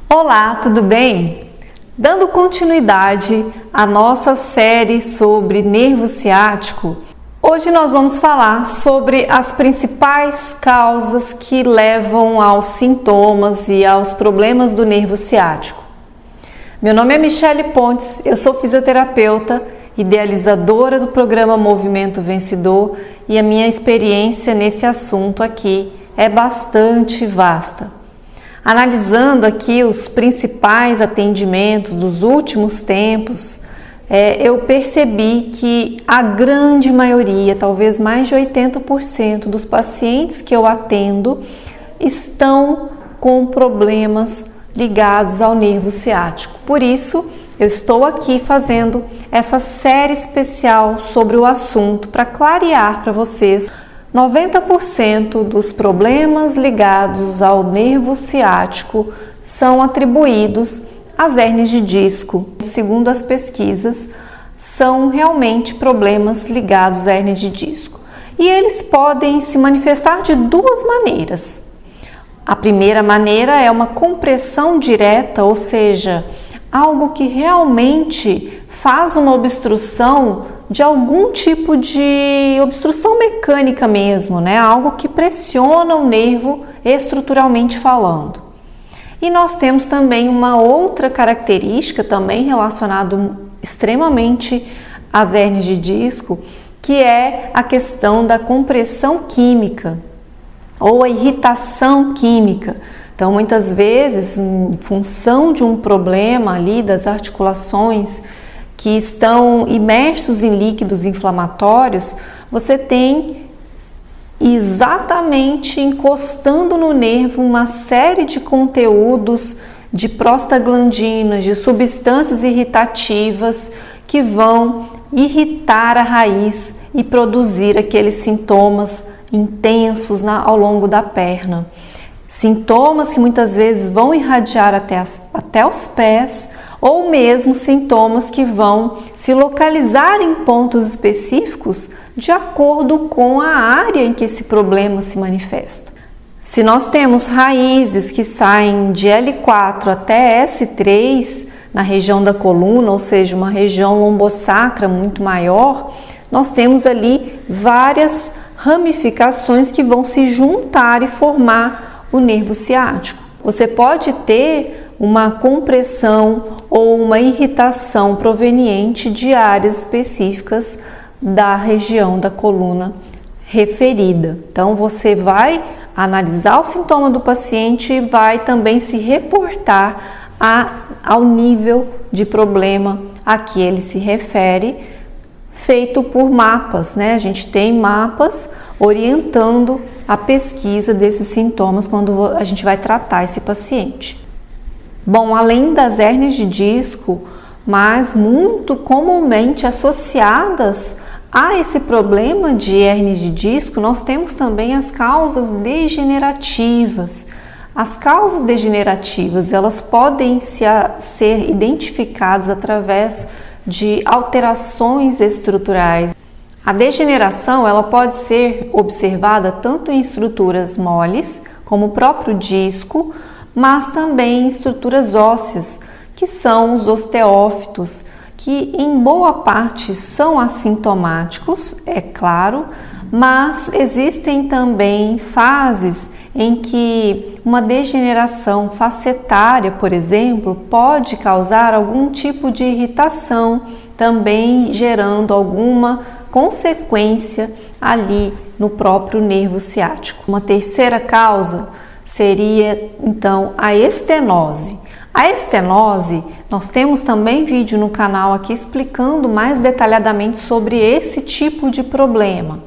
Olá, tudo bem? Dando continuidade à nossa série sobre nervo ciático, hoje nós vamos falar sobre as principais causas que levam aos sintomas e aos problemas do nervo ciático. Meu nome é Michele Pontes, eu sou fisioterapeuta, idealizadora do programa Movimento Vencedor e a minha experiência nesse assunto aqui é bastante vasta. Analisando aqui os principais atendimentos dos últimos tempos, eu percebi que a grande maioria, talvez mais de 80% dos pacientes que eu atendo estão com problemas ligados ao nervo ciático. Por isso, eu estou aqui fazendo essa série especial sobre o assunto para clarear para vocês. 90% dos problemas ligados ao nervo ciático são atribuídos às hérnias de disco. Segundo as pesquisas, são realmente problemas ligados à hérnia de disco. E eles podem se manifestar de duas maneiras. A primeira maneira é uma compressão direta, ou seja, algo que realmente faz uma obstrução de algum tipo de obstrução mecânica mesmo, né? Algo que pressiona o nervo estruturalmente falando. E nós temos também uma outra característica também relacionada extremamente às hérnias de disco, que é a questão da compressão química ou a irritação química. Então, muitas vezes, em função de um problema ali das articulações que estão imersos em líquidos inflamatórios, você tem exatamente encostando no nervo uma série de conteúdos de prostaglandinas, de substâncias irritativas que vão irritar a raiz e produzir aqueles sintomas intensos ao longo da perna. Sintomas que muitas vezes vão irradiar até os pés, ou mesmo sintomas que vão se localizar em pontos específicos de acordo com a área em que esse problema se manifesta. Se nós temos raízes que saem de L4 até S3 na região da coluna, ou seja, uma região lombosacra muito maior, nós temos ali várias ramificações que vão se juntar e formar o nervo ciático. Você pode ter uma compressão ou uma irritação proveniente de áreas específicas da região da coluna referida. Então, você vai analisar o sintoma do paciente e vai também se reportar ao nível de problema a que ele se refere, feito por mapas, né? A gente tem mapas orientando a pesquisa desses sintomas quando a gente vai tratar esse paciente. Bom, além das hérnias de disco, mas muito comumente associadas a esse problema de hérnia de disco, nós temos também as causas degenerativas. As causas degenerativas, elas podem ser identificadas através de alterações estruturais. A degeneração, ela pode ser observada tanto em estruturas moles, como o próprio disco, mas também em estruturas ósseas, que são os osteófitos, que em boa parte são assintomáticos, é claro, mas existem também fases em que uma degeneração facetária, por exemplo, pode causar algum tipo de irritação, também gerando alguma consequência ali no próprio nervo ciático. Uma terceira causa seria então a estenose. A estenose, nós temos também vídeo no canal aqui explicando mais detalhadamente sobre esse tipo de problema.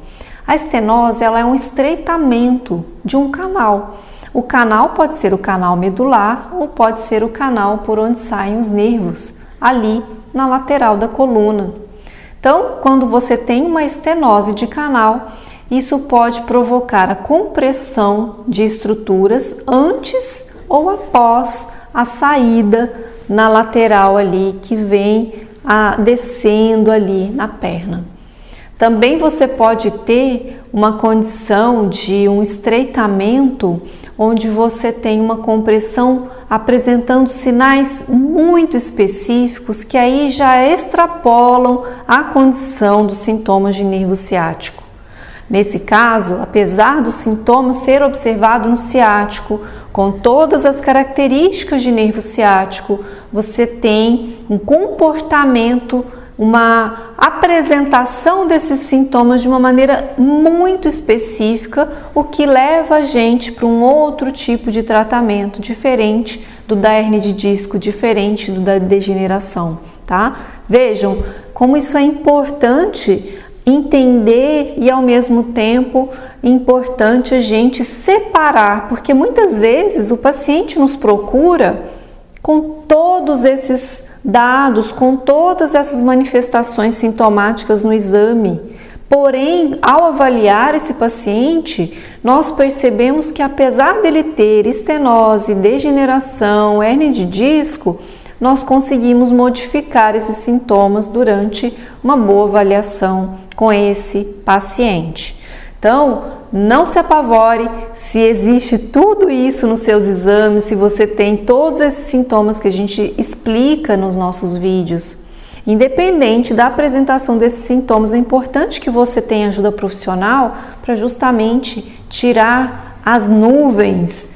A estenose, ela é um estreitamento de um canal. O canal pode ser o canal medular ou pode ser o canal por onde saem os nervos, ali na lateral da coluna. Então, quando você tem uma estenose de canal, isso pode provocar a compressão de estruturas antes ou após a saída na lateral ali, que vem descendo ali na perna. Também você pode ter uma condição de um estreitamento onde você tem uma compressão apresentando sinais muito específicos que aí já extrapolam a condição dos sintomas de nervo ciático. Nesse caso, apesar dos sintomas ser observado no ciático, com todas as características de nervo ciático, você tem um comportamento, uma apresentação desses sintomas de uma maneira muito específica, o que leva a gente para um outro tipo de tratamento, diferente do da hérnia de disco, diferente do da degeneração, tá? Vejam como isso é importante entender e ao mesmo tempo importante a gente separar, porque muitas vezes o paciente nos procura com todos esses dados, com todas essas manifestações sintomáticas no exame. Porém, ao avaliar esse paciente, nós percebemos que apesar dele ter estenose, degeneração, hérnia de disco, nós conseguimos modificar esses sintomas durante uma boa avaliação com esse paciente. Então, não se apavore se existe tudo isso nos seus exames, se você tem todos esses sintomas que a gente explica nos nossos vídeos. Independente da apresentação desses sintomas, é importante que você tenha ajuda profissional para justamente tirar as nuvens,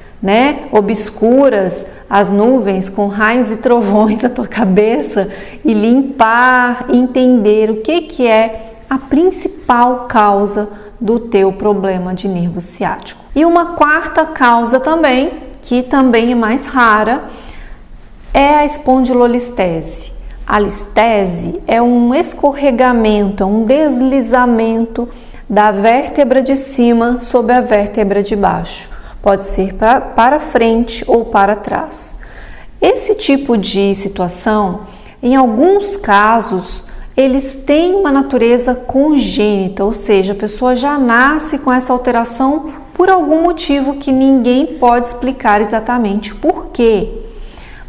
obscuras, as nuvens com raios e trovões da tua cabeça e limpar, entender o que é a principal causa do teu problema de nervo ciático. E uma quarta causa também, que também é mais rara, é a espondilolistese. A listese é um escorregamento, é um deslizamento da vértebra de cima sobre a vértebra de baixo. Pode ser para frente ou para trás. Esse tipo de situação, em alguns casos, eles têm uma natureza congênita, ou seja, a pessoa já nasce com essa alteração por algum motivo que ninguém pode explicar exatamente por quê.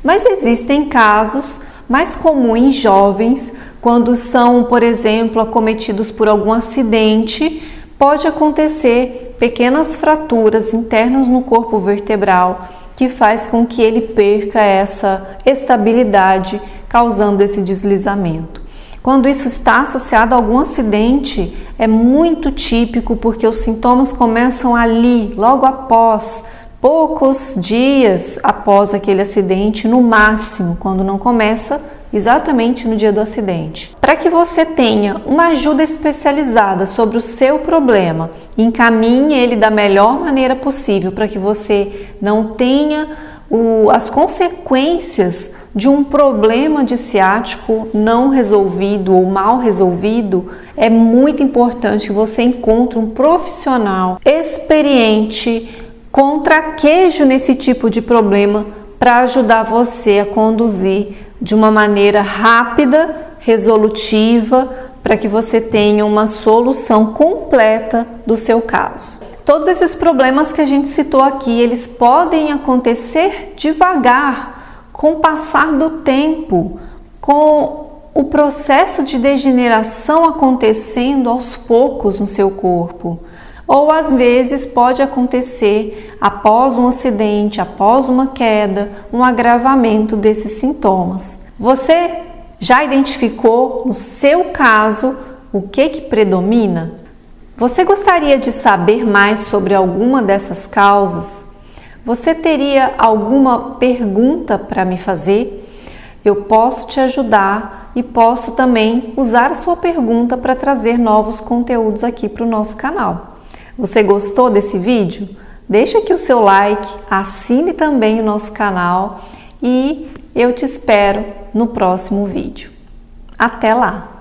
Mas existem casos mais comuns em jovens, quando são, por exemplo, acometidos por algum acidente, pode acontecer pequenas fraturas internas no corpo vertebral, que faz com que ele perca essa estabilidade, causando esse deslizamento. Quando isso está associado a algum acidente, é muito típico porque os sintomas começam ali, logo após, poucos dias após aquele acidente, no máximo, quando não começa exatamente no dia do acidente. Para que você tenha uma ajuda especializada sobre o seu problema, encaminhe ele da melhor maneira possível para que você não tenha as consequências de um problema de ciático não resolvido ou mal resolvido. É muito importante que você encontre um profissional experiente com traquejo nesse tipo de problema para ajudar você a conduzir de uma maneira rápida, resolutiva, para que você tenha uma solução completa do seu caso. Todos esses problemas que a gente citou aqui, eles podem acontecer devagar, com o passar do tempo, com o processo de degeneração acontecendo aos poucos no seu corpo. Ou às vezes pode acontecer após um acidente, após uma queda, um agravamento desses sintomas. Você já identificou no seu caso o que predomina? Você gostaria de saber mais sobre alguma dessas causas? Você teria alguma pergunta para me fazer? Eu posso te ajudar e posso também usar a sua pergunta para trazer novos conteúdos aqui para o nosso canal. Você gostou desse vídeo? Deixa aqui o seu like, assine também o nosso canal e eu te espero no próximo vídeo. Até lá!